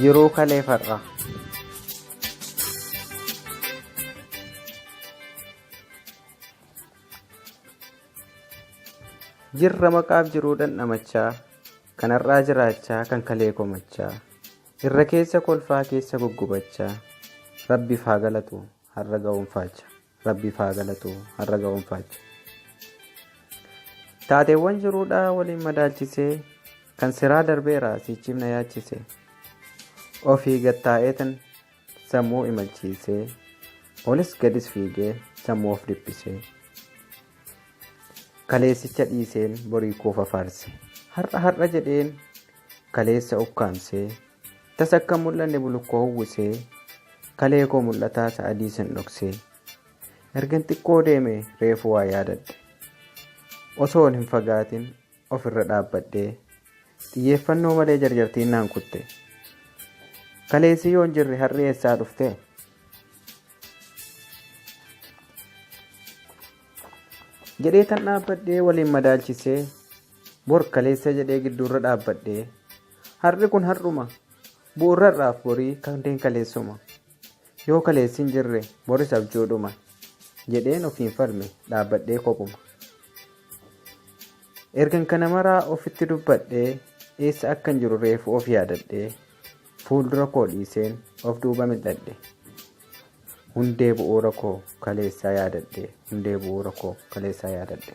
Jiruu Kaleef Har'aa. Jirra maqaaf jiruu dhandhamachaa, kan har'aa jiraachaa, kan kalee komachaa, irra keessa kolfaa keessa guggubachaa, Rabbiif haa galatu har'a ga'uunfaacha, Rabbiif haa galatu har'a ga'uunfaacha. Taateewwan jiruudhaa waliin madaalchisee, kan siraa darbeera sichimna yaachisee, ofii gattaa'eetan sammuu imalchiisee, olis gadis fiigee sammuu of dhiphisee. Kaleessicha dhiiseen borii koofa faarse, har'a jedheen kaleessa ukkaamsee, tas akka mul'anne bulukkoo uwwisee, kalee koo mul'ataa sa'adii san dhoksee. Ergan xiqqoo deeme reefu waa yaadadhe, osoon hin fagaatin ofirra dhaabbadhee, xiyyeeffannoo malee jarjartiin naan kutte. Kaleessi yoon jirre har'i eessaa dhufte? Jedhee tan dhaabbadhee waliin madaalchisee, bor kaleessa jedhee gidduurra dhaabbadhee, har'i kun har'uma bu'uurarraaf borii kanneen kaleessuma, yoo kaleessi hin jirre boris abjuudhuma jedheen ofiin falme dhaabbadhee kophuma. Ergan kana maraa ofitti dubbadhee, eessa akkan jiru reefu of yaadadhee, fuuldura koo dhiiseen of duuba mil'adhe. Hundee bu'uura koo kaleessaa yaadadhe, hundee bu'uura koo kaleessaa yaadadhe.